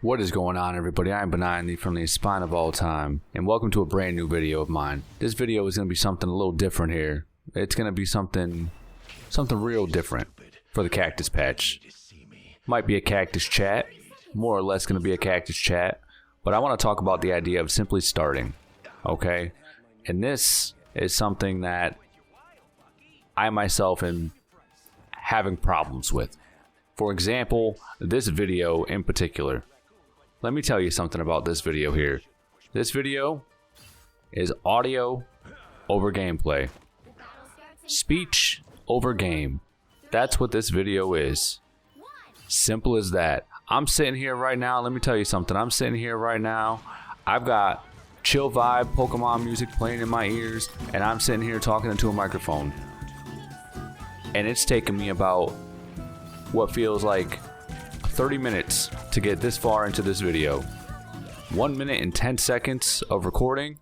What is going on, everybody? I am Benign, the friendliest spine of all time, and welcome to a brand new video of mine. This video is going to be something a little different here. It's going to be something real different for the Cactus Patch. Might be a cactus chat, more or less going to be a cactus chat, but I want to talk about the idea of simply starting, okay? And this is something that I myself am having problems with. For example, this video in particular. Let me tell you something about this video here. This video is audio over gameplay. Speech over game. That's what this video is. Simple as that. I'm sitting here right now. Let me tell you something. I'm sitting here right now. I've got chill vibe Pokemon music playing in my ears, and I'm sitting here talking into a microphone. And it's taken me about what feels like 30 minutes to get this far into this video. 1 minute and 10 seconds of recording.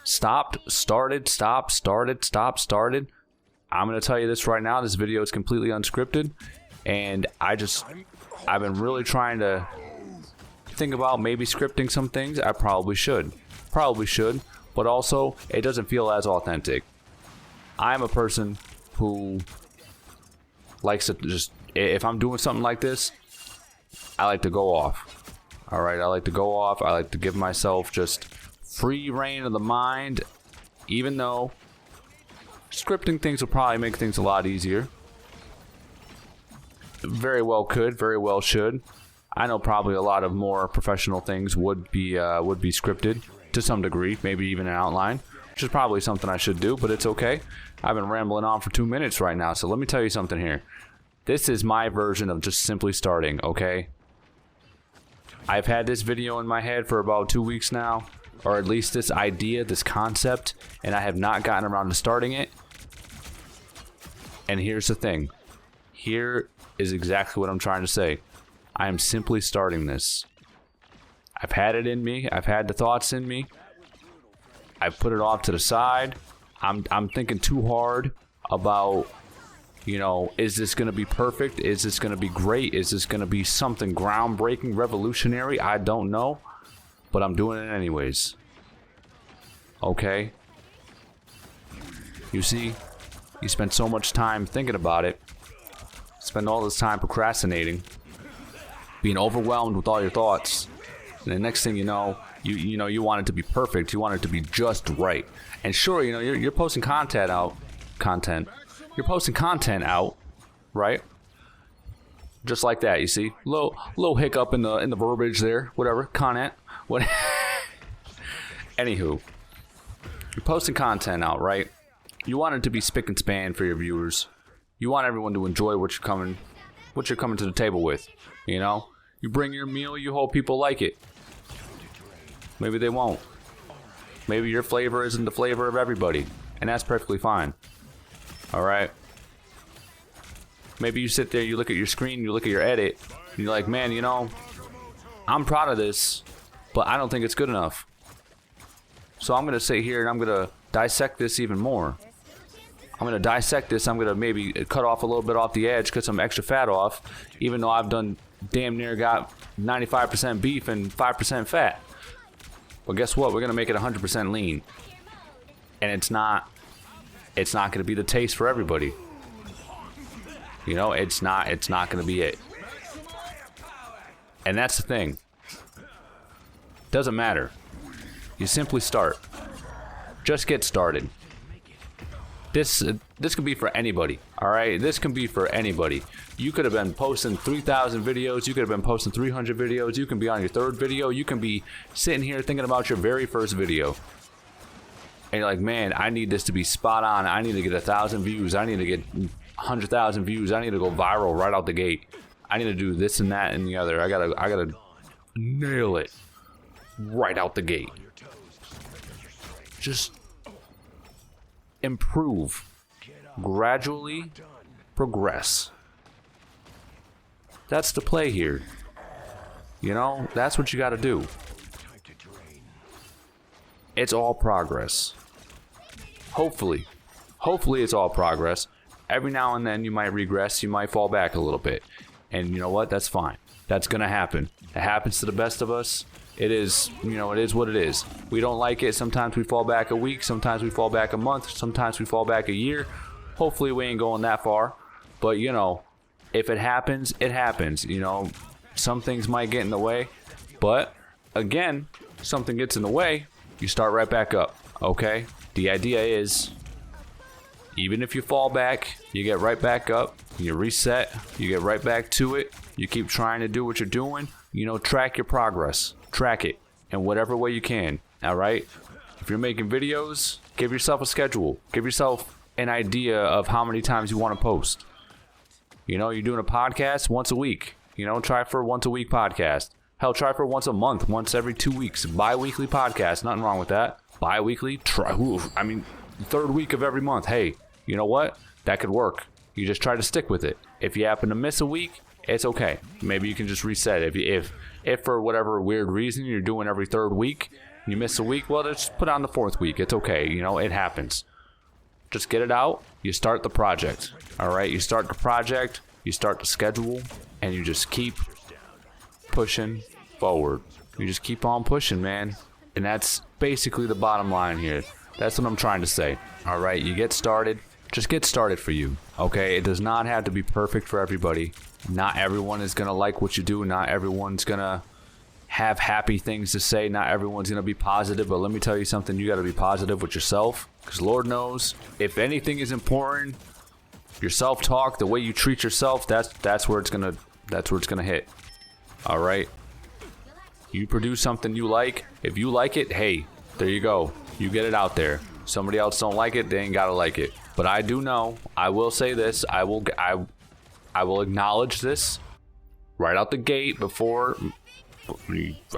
Stopped, started, stopped, started, stopped, started. I'm gonna tell you this right now, this video is completely unscripted, and I've been really trying to think about maybe scripting some things. I probably should, but also it doesn't feel as authentic. I'm a person who likes to just, if I'm doing something like this, I like to go off. Alright, I like to go off. I like to give myself just free reign of the mind, even though scripting things will probably make things a lot easier. Very well could, very well should. I know probably a lot of more professional things would be scripted to some degree, maybe even an outline, which is probably something I should do, but it's okay. I've been rambling on for 2 minutes right now, so let me tell you something here. This is my version of just simply starting, okay? I've had this video in my head for about 2 weeks now, or at least this idea, this concept, and I have not gotten around to starting it. And here's the thing. Here is exactly what I'm trying to say. I am simply starting this. I've had it in me. I've had the thoughts in me. I've put it off to the side. I'm thinking too hard about, you know, is this going to be perfect? Is this going to be great? Is this going to be something groundbreaking, revolutionary? I don't know, but I'm doing it anyways. Okay? You see, you spend so much time thinking about it, spend all this time procrastinating, being overwhelmed with all your thoughts, and the next thing you know, you want it to be perfect. You want it to be just right. And sure, you know, you're posting content out, You're posting content out, right? Just like that, you see. Little hiccup in the verbiage there. Whatever, content. What? Anywho, you're posting content out, right? You want it to be spick and span for your viewers. You want everyone to enjoy what you're coming to the table with. You know, you bring your meal. You hope people like it. Maybe they won't. Maybe your flavor isn't the flavor of everybody, and that's perfectly fine. Alright? Maybe you sit there, you look at your screen, you look at your edit, and you're like, man, you know, I'm proud of this, but I don't think it's good enough. So I'm going to sit here and I'm going to dissect this even more. I'm going to dissect this, I'm going to maybe cut off a little bit off the edge, cut some extra fat off, even though I've done damn near got 95% beef and 5% fat. But guess what? We're going to make it 100% lean. And it's not going to be the taste for everybody. You know, it's not going to be it. And that's the thing. Doesn't matter. You simply start. Just get started. This can be for anybody. All right, this can be for anybody. You could have been posting 3,000 videos. You could have been posting 300 videos. You can be on your third video. You can be sitting here thinking about your very first video. And you're like, man, I need this to be spot on. I need to get 1,000 views. I need to get 100,000 views. I need to go viral right out the gate. I need to do this and that and the other. I gotta nail it right out the gate. Just improve. Gradually progress. That's the play here. You know, that's what you gotta do. It's all progress. Hopefully it's all progress. Every now and then you might regress, you might fall back a little bit. And you know what? That's fine. That's gonna happen. It happens to the best of us. It is, you know, it is what it is. We don't like it. Sometimes we fall back a week. Sometimes we fall back a month. Sometimes we fall back a year. Hopefully we ain't going that far. But, you know, if it happens, it happens. You know, some things might get in the way. But, again, something gets in the way, you start right back up, okay? The idea is, even if you fall back, you get right back up. You reset. You get right back to it. You keep trying to do what you're doing. You know, track your progress. Track it in whatever way you can, all right? If you're making videos, give yourself a schedule. Give yourself an idea of how many times you want to post. You know, you're doing a podcast once a week. You know, try for a once a week podcast. Hell, try for once a month, once every 2 weeks. Bi-weekly podcast, nothing wrong with that. Bi-weekly, third week of every month. Hey, you know what? That could work. You just try to stick with it. If you happen to miss a week, it's okay. Maybe you can just reset. If for whatever weird reason you're doing every third week, you miss a week, well, just put on the fourth week. It's okay. You know, it happens. Just get it out. You start the project. All right. You start the project. You start the schedule, and you just keep pushing forward. You just keep on pushing, man. And that's basically the bottom line here. That's what I'm trying to say. All right. You get started. Just get started for you. Okay. It does not have to be perfect for everybody. Not everyone is going to like what you do. Not everyone's going to have happy things to say. Not everyone's going to be positive. But let me tell you something. You got to be positive with yourself. Because Lord knows, if anything is important, your self-talk, the way you treat yourself, that's where it's going to hit. All right? You produce something you like. If you like it, hey, there you go. You get it out there. Somebody else don't like it, they ain't got to like it. But I do know, I will say this, I will acknowledge this right out the gate before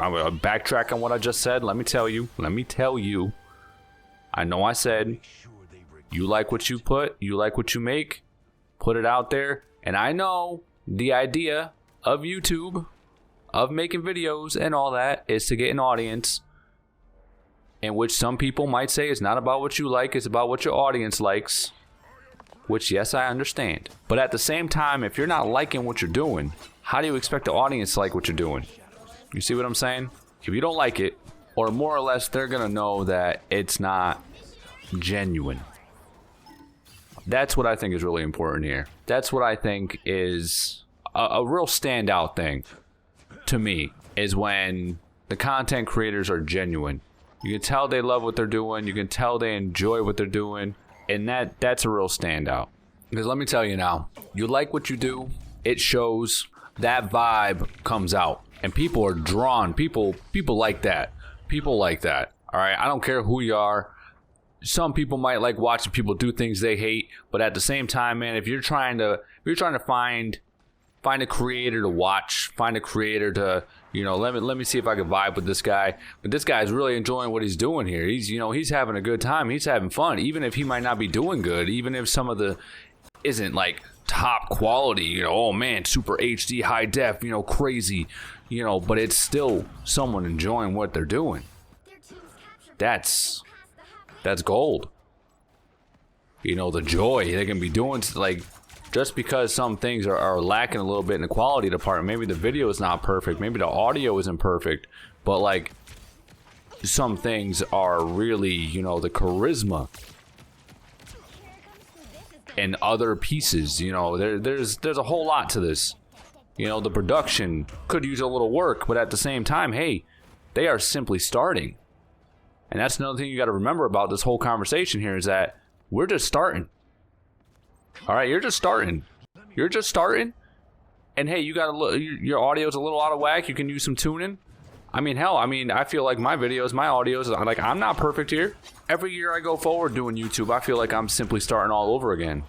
I will backtrack on what I just said. Let me tell you, I know I said, you like what you put, you like what you make, put it out there. And I know the idea of YouTube, of making videos and all that, is to get an audience, in which some people might say it's not about what you like, it's about what your audience likes. Which, yes, I understand. But at the same time, if you're not liking what you're doing, how do you expect the audience to like what you're doing? You see what I'm saying? If you don't like it, or more or less, they're going to know that it's not genuine. That's what I think is really important here. That's what I think is a real standout thing to me, is when the content creators are genuine. You can tell they love what they're doing. You can tell they enjoy what they're doing. And that's a real standout. Because let me tell you now, you like what you do, it shows, that vibe comes out. And people are drawn. People like that. People like that. All right? I don't care who you are. Some people might like watching people do things they hate. But at the same time, man, if you're trying to find a creator to watch, find a creator to, you know, let me see if I can vibe with this guy. But this guy's really enjoying what he's doing here. He's having a good time. He's having fun, even if he might not be doing good, even if some of the isn't like top quality, you know, oh man, super HD, high def, you know, crazy, you know, but it's still someone enjoying what they're doing. That's gold. You know, the joy they can be doing, like, just because some things are lacking a little bit in the quality department, maybe the video is not perfect, maybe the audio isn't perfect, but like some things are really, you know, the charisma and other pieces, you know, there's a whole lot to this. You know, the production could use a little work, but at the same time, hey, they are simply starting. And that's another thing you got to remember about this whole conversation here, is that we're just starting. All right, you're just starting. And hey, you got your audio's a little out of whack. You can use some tuning. I mean, hell, I feel like my audios, like, I'm not perfect here. Every year I go forward doing YouTube, I feel like I'm simply starting all over again.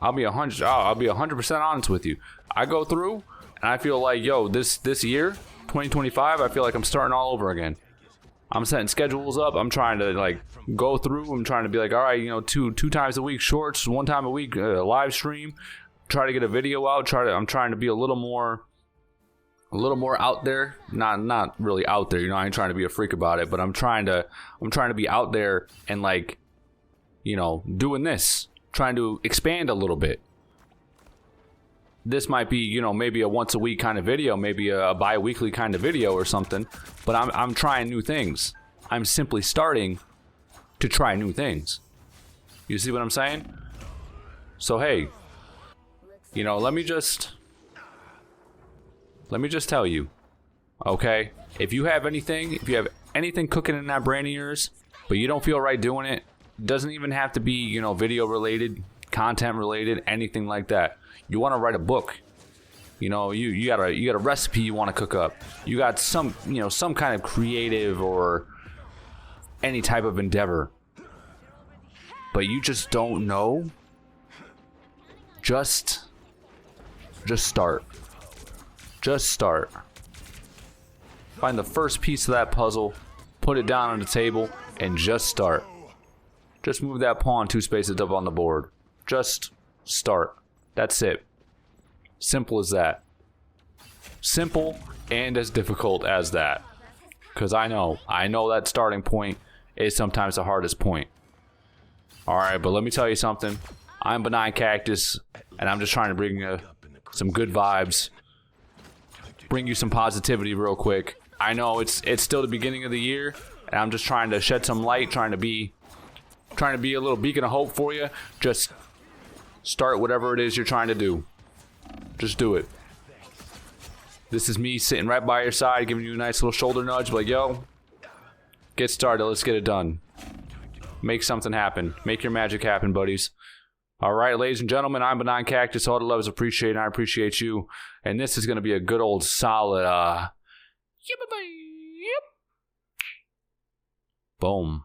I'll be 100% honest with you. I go through and I feel like, yo, this year, 2025, I feel like I'm starting all over again. I'm setting schedules up. I'm trying to like go through. I'm trying to be like, all right, you know, two times a week shorts, one time a week live stream. Try to get a video out. I'm trying to be a little more out there. Not really out there. You know, I ain't trying to be a freak about it, but I'm trying to be out there and, like, you know, doing this, trying to expand a little bit. this might be, you know, maybe a once a week kind of video, maybe a bi-weekly kind of video or something, but I'm trying new things. I'm simply starting to try new things. You see what I'm saying? So hey, you know, let me just tell you, okay? If you have anything cooking in that brain of yours, but you don't feel right doing it, doesn't even have to be, you know, video related, content related, anything like that. You want to write a book, you know, you got a recipe you want to cook up, you got some, you know, some kind of creative or any type of endeavor, but you just don't know, just start. Just start. Find the first piece of that puzzle, put it down on the table, and just start. Just move that pawn 2 spaces up on the board. Just start. That's it. Simple as that. Simple and as difficult as that. Because I know that starting point is sometimes the hardest point. Alright, but let me tell you something. I'm Benign Cactus, and I'm just trying to bring you some good vibes. Bring you some positivity real quick. I know it's still the beginning of the year, and I'm just trying to shed some light, trying to be a little beacon of hope for you. Just start whatever it is you're trying to do. Just do it. This is me sitting right by your side, giving you a nice little shoulder nudge, like, yo, get started, let's get it done. Make something happen. Make your magic happen, buddies. Alright, ladies and gentlemen, I'm Benign Cactus. All the love is appreciated, and I appreciate you. And this is going to be a good old solid, boom.